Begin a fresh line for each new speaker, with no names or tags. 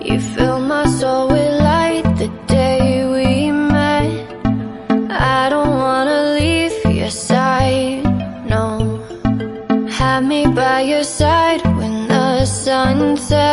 You filled my soul with light the day we met. I don't wanna leave your side, no. Have me by your side when the sun sets.